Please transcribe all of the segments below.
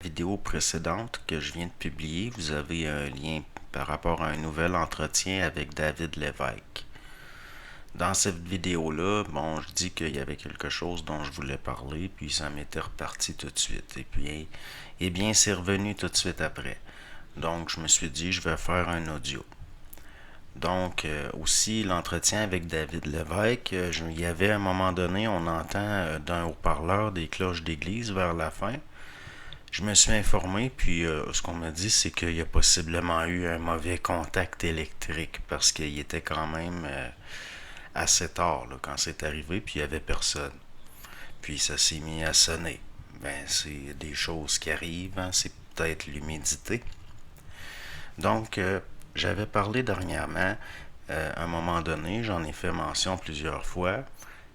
Vidéo précédente que je viens de publier, vous avez un lien par rapport à un nouvel entretien avec David Lévesque. Dans cette vidéo-là, je dis qu'il y avait quelque chose dont je voulais parler, puis ça m'était reparti tout de suite. Et puis, c'est revenu tout de suite après. Donc, je me suis dit, je vais faire un audio. Donc, aussi, l'entretien avec David Lévesque, il y avait à un moment donné, on entend d'un haut-parleur des cloches d'église vers la fin. Je me suis informé, puis ce qu'on m'a dit, c'est qu'il y a possiblement eu un mauvais contact électrique parce qu'il était quand même assez tard là, quand c'est arrivé, puis il n'y avait personne. Puis ça s'est mis à sonner. C'est des choses qui arrivent, hein, c'est peut-être l'humidité. Donc, j'avais parlé dernièrement, à un moment donné, j'en ai fait mention plusieurs fois,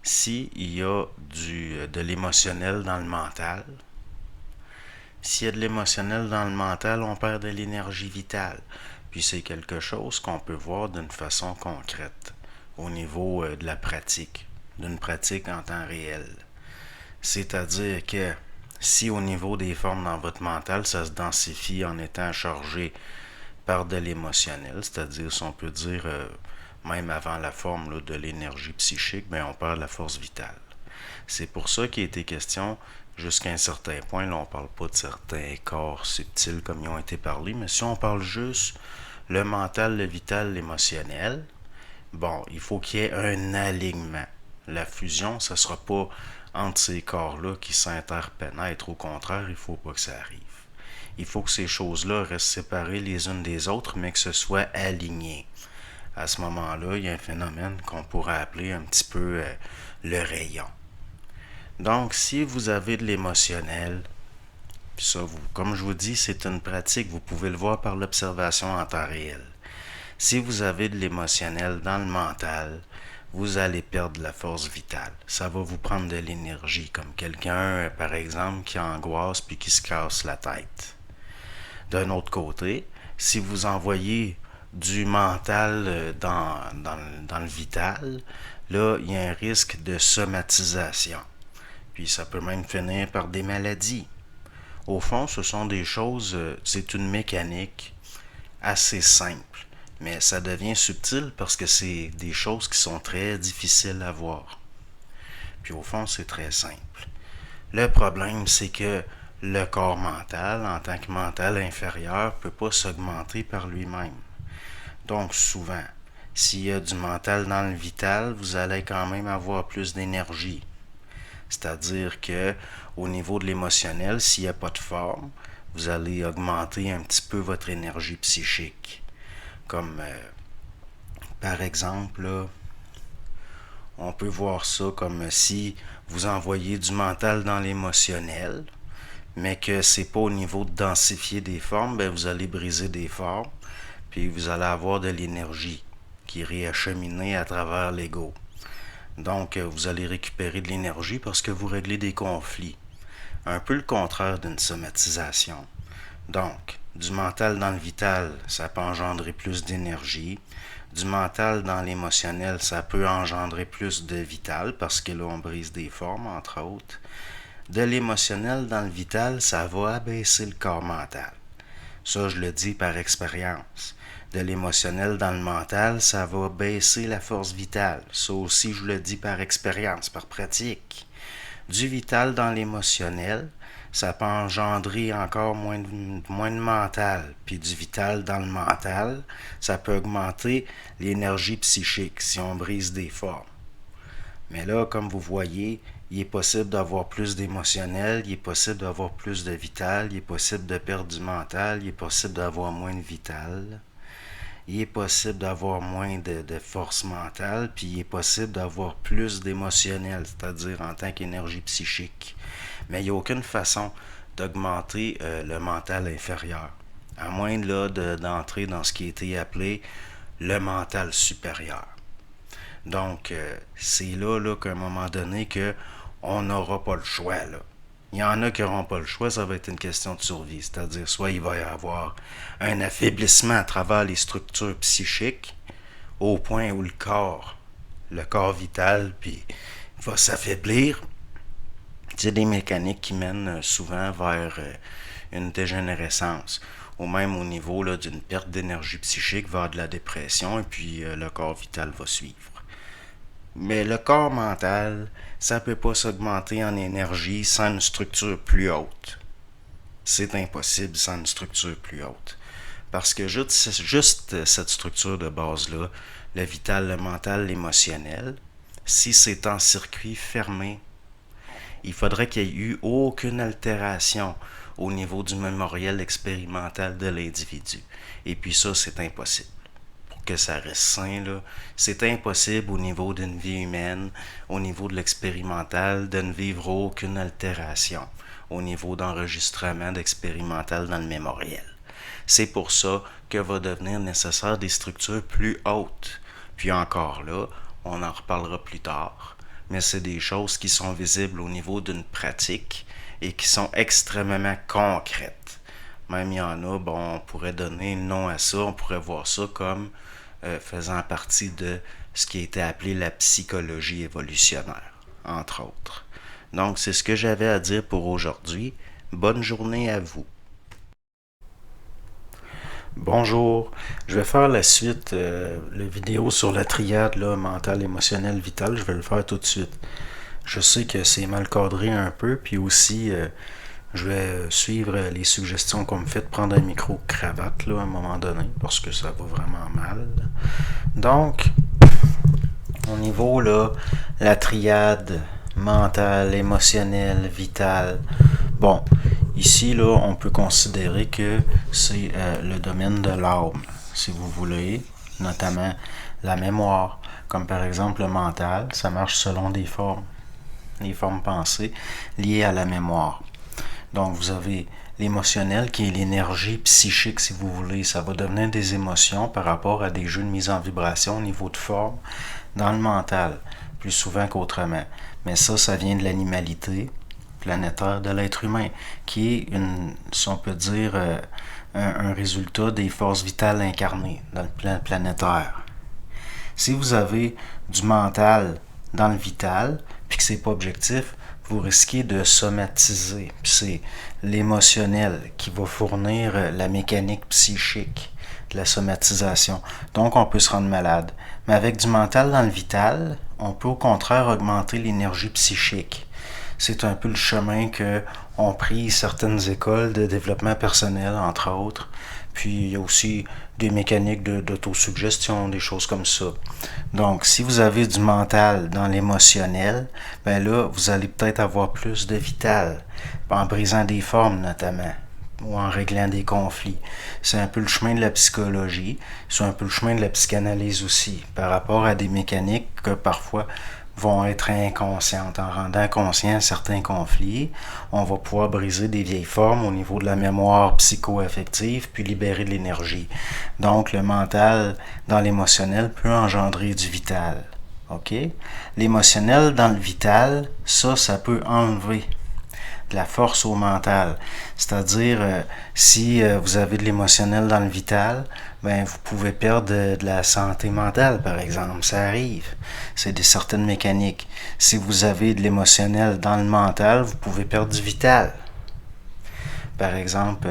s'il y a de l'émotionnel dans le mental. S'il y a de l'émotionnel dans le mental, on perd de l'énergie vitale. Puis c'est quelque chose qu'on peut voir d'une façon concrète, au niveau de la pratique, d'une pratique en temps réel. C'est-à-dire que si au niveau des formes dans votre mental, ça se densifie en étant chargé par de l'émotionnel, c'est-à-dire, si on peut dire, même avant la forme là, de l'énergie psychique, on perd la force vitale. C'est pour ça qu'il a été question, jusqu'à un certain point, là on parle pas de certains corps subtils comme ils ont été parlés, mais si on parle juste le mental, le vital, l'émotionnel, il faut qu'il y ait un alignement. La fusion, ça sera pas entre ces corps-là qui s'interpénètrent, au contraire, il faut pas que ça arrive. Il faut que ces choses-là restent séparées les unes des autres, mais que ce soit aligné. À ce moment-là, il y a un phénomène qu'on pourrait appeler un petit peu le rayon. Donc, si vous avez de l'émotionnel, puis ça, comme je vous dis, c'est une pratique, vous pouvez le voir par l'observation en temps réel. Si vous avez de l'émotionnel dans le mental, vous allez perdre la force vitale. Ça va vous prendre de l'énergie, comme quelqu'un, par exemple, qui angoisse puis qui se casse la tête. D'un autre côté, si vous envoyez du mental dans le vital, là, il y a un risque de somatisation. Puis ça peut même finir par des maladies. Au fond, ce sont des choses, c'est une mécanique assez simple, mais ça devient subtil parce que c'est des choses qui sont très difficiles à voir. Puis au fond, c'est très simple. Le problème, c'est que le corps mental, en tant que mental inférieur, ne peut pas s'augmenter par lui-même. Donc souvent, s'il y a du mental dans le vital, vous allez quand même avoir plus d'énergie. C'est-à-dire que au niveau de l'émotionnel, s'il n'y a pas de forme, vous allez augmenter un petit peu votre énergie psychique. Comme par exemple, là, on peut voir ça comme si vous envoyez du mental dans l'émotionnel, mais que c'est pas au niveau de densifier des formes, vous allez briser des formes, puis vous allez avoir de l'énergie qui est réacheminée à travers l'ego. Donc, vous allez récupérer de l'énergie parce que vous réglez des conflits. Un peu le contraire d'une somatisation. Donc, du mental dans le vital, ça peut engendrer plus d'énergie. Du mental dans l'émotionnel, ça peut engendrer plus de vital parce que là, on brise des formes, entre autres. De l'émotionnel dans le vital, ça va abaisser le corps mental. Ça, je le dis par expérience. De l'émotionnel dans le mental, ça va baisser la force vitale. Ça aussi, je le dis par expérience, par pratique. Du vital dans l'émotionnel, ça peut engendrer encore moins de mental. Puis du vital dans le mental, ça peut augmenter l'énergie psychique si on brise des formes. Mais là, comme vous voyez, il est possible d'avoir plus d'émotionnel, il est possible d'avoir plus de vital, il est possible de perdre du mental, il est possible d'avoir moins de vital, il est possible d'avoir moins de force mentale, puis il est possible d'avoir plus d'émotionnel, c'est-à-dire en tant qu'énergie psychique. Mais il n'y a aucune façon d'augmenter le mental inférieur, à moins là, d'entrer dans ce qui a été appelé le mental supérieur. Donc, c'est là qu'à un moment donné on n'aura pas le choix. Là. Il y en a qui n'auront pas le choix, ça va être une question de survie. C'est-à-dire, soit il va y avoir un affaiblissement à travers les structures psychiques, au point où le corps vital, puis va s'affaiblir, C'est des mécaniques qui mènent souvent vers une dégénérescence, ou même au niveau d'une perte d'énergie psychique vers de la dépression, et puis le corps vital va suivre. Mais le corps mental, ça ne peut pas s'augmenter en énergie sans une structure plus haute. C'est impossible sans une structure plus haute. Parce que juste cette structure de base-là, le vital, le mental, l'émotionnel, si c'est en circuit fermé, il faudrait qu'il n'y ait eu aucune altération au niveau du mémoriel expérimental de l'individu. Et puis ça, c'est impossible. Pour que ça reste sain, là, c'est impossible au niveau d'une vie humaine, au niveau de l'expérimental, de ne vivre aucune altération au niveau d'enregistrement d'expérimental dans le mémoriel. C'est pour ça que va devenir nécessaire des structures plus hautes. Puis encore là, on en reparlera plus tard, mais c'est des choses qui sont visibles au niveau d'une pratique et qui sont extrêmement concrètes. Même il y en a, bon, on pourrait donner le nom à ça, on pourrait voir ça comme faisant partie de ce qui a été appelé la psychologie évolutionnaire, entre autres. Donc, c'est ce que j'avais à dire pour aujourd'hui. Bonne journée à vous. Bonjour, je vais faire la suite, la vidéo sur la triade là, mentale, émotionnelle, vitale, je vais le faire tout de suite. Je sais que c'est mal cadré un peu, puis aussi je vais suivre les suggestions qu'on me fait de prendre un micro-cravate là, à un moment donné, parce que ça va vraiment mal. Donc, au niveau là, la triade mentale, émotionnelle, vitale, bon, ici, là, on peut considérer que c'est le domaine de l'âme, si vous voulez, notamment la mémoire, comme par exemple le mental, ça marche selon des formes, les formes pensées liées à la mémoire. Donc, vous avez l'émotionnel qui est l'énergie psychique, si vous voulez, ça va devenir des émotions par rapport à des jeux de mise en vibration au niveau de forme dans le mental, plus souvent qu'autrement. Mais ça vient de l'animalité planétaire de l'être humain, qui est, si on peut dire, un résultat des forces vitales incarnées dans le plan planétaire. Si vous avez du mental dans le vital, puis que c'est pas objectif, vous risquez de somatiser. Puis c'est l'émotionnel qui va fournir la mécanique psychique de la somatisation. Donc on peut se rendre malade. Mais avec du mental dans le vital, on peut au contraire augmenter l'énergie psychique. C'est un peu le chemin que ont pris certaines écoles de développement personnel, entre autres. Puis il y a aussi des mécaniques d'autosuggestion, des choses comme ça. Donc, si vous avez du mental dans l'émotionnel, ben là, vous allez peut-être avoir plus de vital, en brisant des formes notamment, ou en réglant des conflits. C'est un peu le chemin de la psychologie, c'est un peu le chemin de la psychanalyse aussi, par rapport à des mécaniques que parfois vont être inconscientes. En rendant conscient certains conflits, on va pouvoir briser des vieilles formes au niveau de la mémoire psycho-affective, puis libérer de l'énergie. Donc, le mental dans l'émotionnel peut engendrer du vital. OK? L'émotionnel dans le vital, ça peut enlever de la force au mental. C'est-à-dire, si vous avez de l'émotionnel dans le vital, ben vous pouvez perdre de la santé mentale, par exemple. Ça arrive. C'est certaines mécaniques. Si vous avez de l'émotionnel dans le mental, vous pouvez perdre du vital. Par exemple,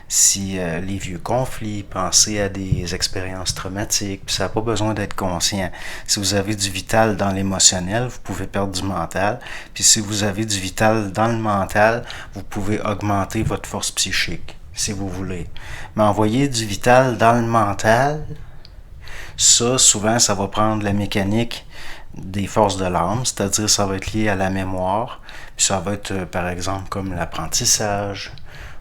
si les vieux conflits, pensez à des expériences traumatiques, puis ça n'a pas besoin d'être conscient. Si vous avez du vital dans l'émotionnel, vous pouvez perdre du mental. Puis si vous avez du vital dans le mental, vous pouvez augmenter votre force psychique, si vous voulez. Mais envoyer du vital dans le mental, ça, souvent, ça va prendre la mécanique des forces de l'âme, c'est-à-dire ça va être lié à la mémoire, puis ça va être, par exemple, comme l'apprentissage,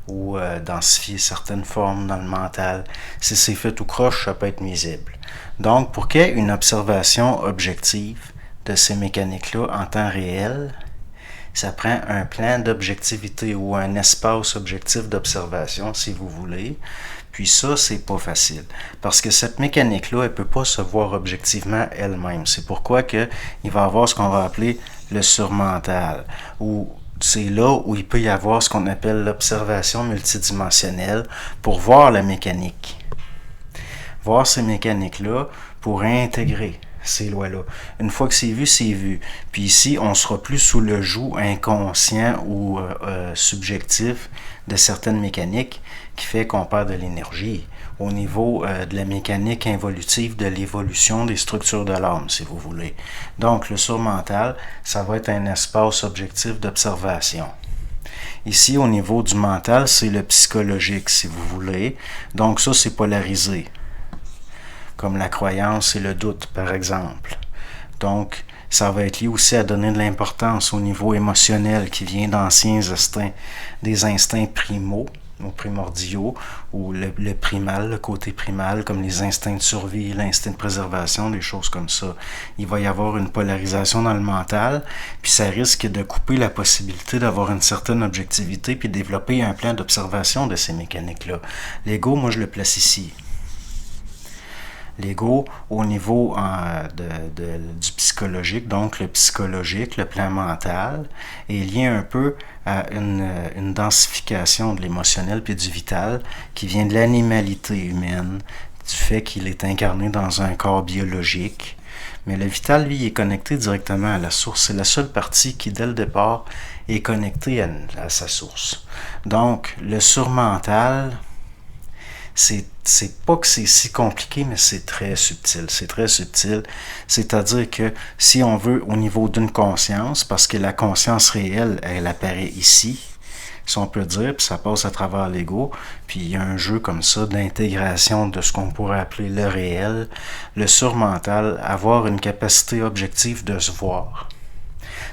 ou densifier certaines formes dans le mental. Si c'est fait tout croche, ça peut être nuisible. Donc, pour qu'il y ait une observation objective de ces mécaniques-là en temps réel, ça prend un plan d'objectivité ou un espace objectif d'observation, si vous voulez. Puis ça, c'est pas facile. Parce que cette mécanique-là, elle peut pas se voir objectivement elle-même. C'est pourquoi il va y avoir ce qu'on va appeler le surmental, ou c'est là où il peut y avoir ce qu'on appelle l'observation multidimensionnelle pour voir la mécanique. Voir ces mécaniques-là pour intégrer ces lois-là. Une fois que c'est vu, c'est vu. Puis ici, on sera plus sous le joug inconscient ou subjectif de certaines mécaniques qui fait qu'on perd de l'énergie au niveau de la mécanique involutive de l'évolution des structures de l'âme, si vous voulez. Donc, le surmental, ça va être un espace objectif d'observation. Ici, au niveau du mental, c'est le psychologique, si vous voulez. Donc ça, c'est polarisé, comme la croyance et le doute, par exemple. Donc, ça va être lié aussi à donner de l'importance au niveau émotionnel qui vient d'anciens instincts, des instincts primaux ou primordiaux, ou le primal, le côté primal, comme les instincts de survie, l'instinct de préservation, des choses comme ça. Il va y avoir une polarisation dans le mental, puis ça risque de couper la possibilité d'avoir une certaine objectivité, puis développer un plan d'observation de ces mécaniques-là. L'ego, moi, je le place ici. L'ego, au niveau du psychologique, donc le psychologique, le plan mental, est lié un peu à une densification de l'émotionnel puis du vital qui vient de l'animalité humaine, du fait qu'il est incarné dans un corps biologique. Mais le vital, lui, est connecté directement à la source. C'est la seule partie qui, dès le départ, est connectée à sa source. Donc, le surmental, c'est pas que c'est si compliqué, mais c'est très subtil. C'est très subtil. C'est-à-dire que si on veut au niveau d'une conscience, parce que la conscience réelle, elle apparaît ici, si on peut dire, puis ça passe à travers l'ego, puis il y a un jeu comme ça d'intégration de ce qu'on pourrait appeler le réel, le surmental, avoir une capacité objective de se voir.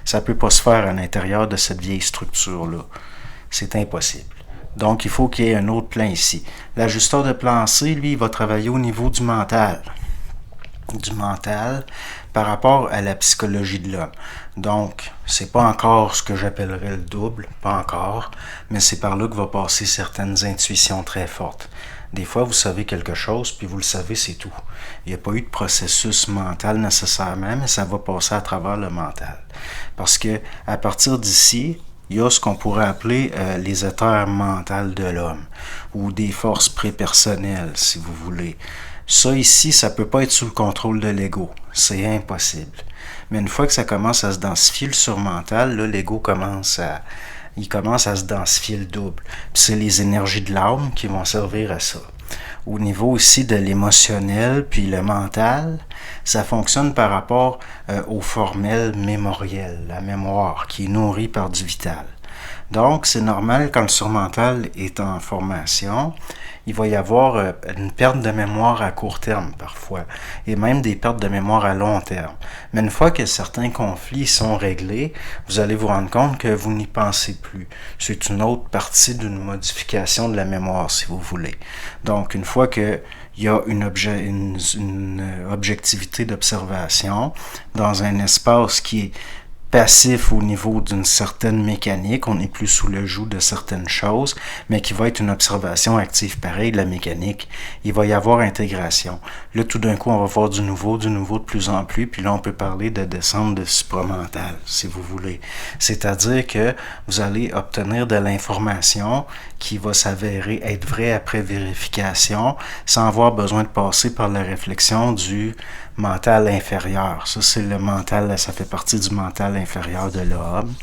Ça peut pas se faire à l'intérieur de cette vieille structure-là. C'est impossible. Donc, il faut qu'il y ait un autre plan ici. L'ajusteur de plan C, lui, il va travailler au niveau du mental. Du mental par rapport à la psychologie de l'homme. Donc, c'est pas encore ce que j'appellerais le double, pas encore, mais c'est par là que va passer certaines intuitions très fortes. Des fois, vous savez quelque chose, puis vous le savez, c'est tout. Il n'y a pas eu de processus mental nécessairement, mais ça va passer à travers le mental. Parce que à partir d'ici, il y a ce qu'on pourrait appeler les éthers mentales de l'homme, ou des forces prépersonnelles, si vous voulez. Ça ici, ça peut pas être sous le contrôle de l'ego. C'est impossible. Mais une fois que ça commence à se densifier le surmental, là, l'ego commence à se densifier le double. Puis c'est les énergies de l'âme qui vont servir à ça. Au niveau aussi de l'émotionnel puis le mental, ça fonctionne par rapport au formel mémoriel, la mémoire qui est nourrie par du vital. Donc, c'est normal quand le surmental est en formation, il va y avoir une perte de mémoire à court terme parfois, et même des pertes de mémoire à long terme. Mais une fois que certains conflits sont réglés, vous allez vous rendre compte que vous n'y pensez plus. C'est une autre partie d'une modification de la mémoire, si vous voulez. Donc, une fois que il y a une objectivité d'observation dans un espace qui est passif au niveau d'une certaine mécanique, on n'est plus sous le joug de certaines choses, mais qui va être une observation active pareil de la mécanique. Il va y avoir intégration. Là, tout d'un coup, on va voir du nouveau de plus en plus, puis là, on peut parler de descente de supramental, si vous voulez. C'est-à-dire que vous allez obtenir de l'information qui va s'avérer être vraie après vérification, sans avoir besoin de passer par la réflexion du mental inférieur. Ça, c'est le mental, ça fait partie du mental inférieur de l'homme.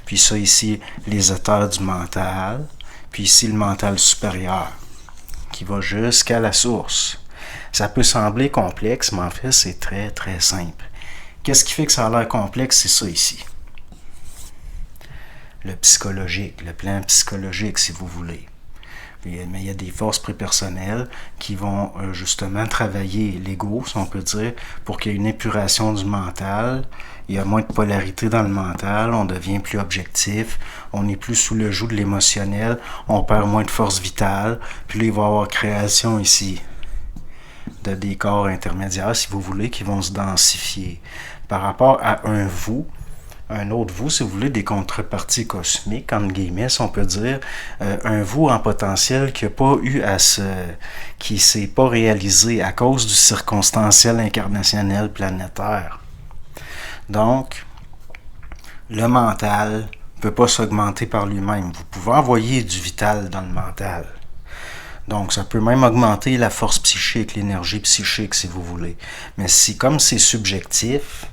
Puis ça, ici, les éthers du mental. Puis ici, le mental supérieur, qui va jusqu'à la source. Ça peut sembler complexe, mais en fait, c'est très, très simple. Qu'est-ce qui fait que ça a l'air complexe? C'est ça ici. Le psychologique, le plan psychologique, si vous voulez. Mais il y a des forces prépersonnelles qui vont justement travailler l'ego, si on peut dire, pour qu'il y ait une épuration du mental. Il y a moins de polarité dans le mental, on devient plus objectif, on n'est plus sous le joug de l'émotionnel, on perd moins de force vitale, puis là, il va y avoir création ici de des corps intermédiaires, si vous voulez, qui vont se densifier. Par rapport à un vous, un autre vous, si vous voulez, des contreparties cosmiques, entre guillemets, si on peut dire, un vous en potentiel qui n'a pas eu qui s'est pas réalisé à cause du circonstanciel incarnationnel planétaire. Donc, le mental ne peut pas s'augmenter par lui-même. Vous pouvez envoyer du vital dans le mental. Donc, ça peut même augmenter la force psychique, l'énergie psychique, si vous voulez. Mais si, comme c'est subjectif,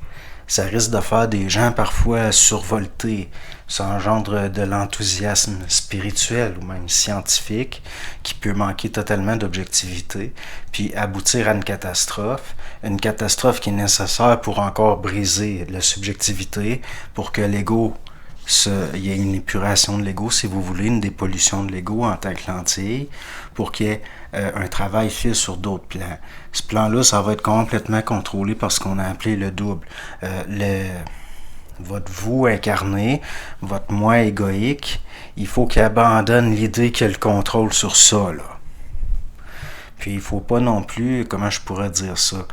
ça risque de faire des gens parfois survoltés. Ça engendre de l'enthousiasme spirituel ou même scientifique qui peut manquer totalement d'objectivité, puis aboutir à une catastrophe qui est nécessaire pour encore briser la subjectivité, pour que l'ego, il y ait une épuration de l'ego, si vous voulez, une dépollution de l'ego en tant que lentille, pour qu'il y ait un travail fait sur d'autres plans. Ce plan-là, ça va être complètement contrôlé par ce qu'on a appelé le double. Votre vous incarné, votre moi égoïque, il faut qu'il abandonne l'idée qu'il y a le contrôle sur ça, là. Puis il ne faut pas non plus, comment je pourrais dire ça,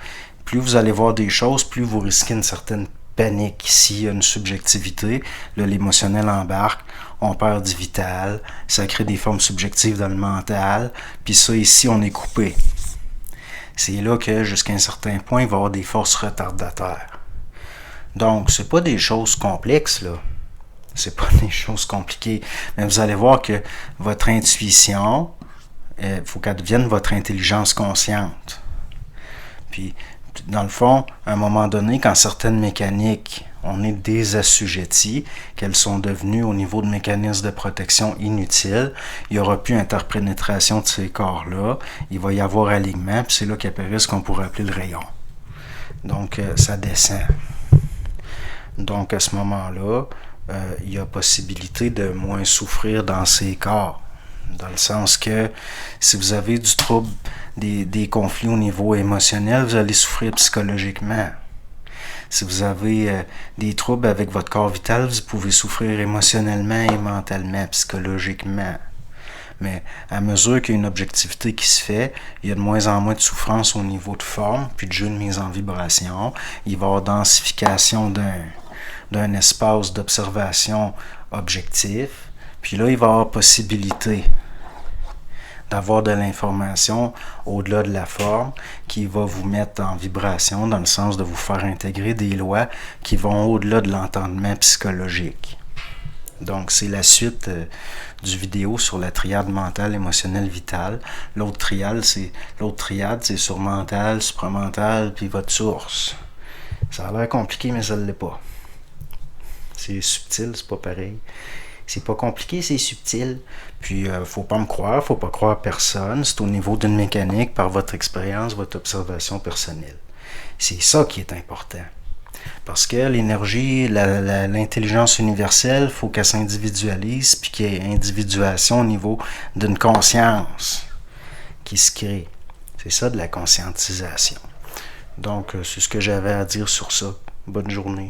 plus vous allez voir des choses, plus vous risquez une certaine panique. S'il y a une subjectivité, là, l'émotionnel embarque, on perd du vital, ça crée des formes subjectives dans le mental, puis ça, ici, on est coupé. C'est là que, jusqu'à un certain point, il va y avoir des forces retardataires. Donc, c'est pas des choses complexes, là. C'est pas des choses compliquées. Mais vous allez voir que votre intuition, il faut qu'elle devienne votre intelligence consciente. Puis, dans le fond, à un moment donné, quand certaines mécaniques, on est désassujettis, qu'elles sont devenues au niveau de mécanismes de protection inutiles, il n'y aura plus interpénétration de ces corps-là, il va y avoir alignement, puis c'est là qu'apparaît ce qu'on pourrait appeler le rayon. Donc, ça descend. Donc, à ce moment-là, il y a possibilité de moins souffrir dans ces corps. Dans le sens que si vous avez du trouble, des conflits au niveau émotionnel, vous allez souffrir psychologiquement. Si vous avez des troubles avec votre corps vital, vous pouvez souffrir émotionnellement et mentalement, psychologiquement. Mais à mesure qu'il y a une objectivité qui se fait, il y a de moins en moins de souffrance au niveau de forme, puis de jeu de mise en vibration. Il va y avoir densification d'un espace d'observation objectif. Puis là, il va y avoir possibilité d'avoir de l'information au-delà de la forme qui va vous mettre en vibration dans le sens de vous faire intégrer des lois qui vont au-delà de l'entendement psychologique. Donc, c'est la suite du vidéo sur la triade mentale, émotionnelle, vitale. L'autre triade, c'est sur mental, supramental, puis votre source. Ça a l'air compliqué, mais ça ne l'est pas. C'est subtil, c'est pas pareil. C'est pas compliqué, c'est subtil. Puis, faut pas me croire, faut pas croire personne. C'est au niveau d'une mécanique, par votre expérience, votre observation personnelle. C'est ça qui est important. Parce que l'énergie, l'intelligence universelle, il faut qu'elle s'individualise, puis qu'il y ait individuation au niveau d'une conscience qui se crée. C'est ça de la conscientisation. Donc, c'est ce que j'avais à dire sur ça. Bonne journée.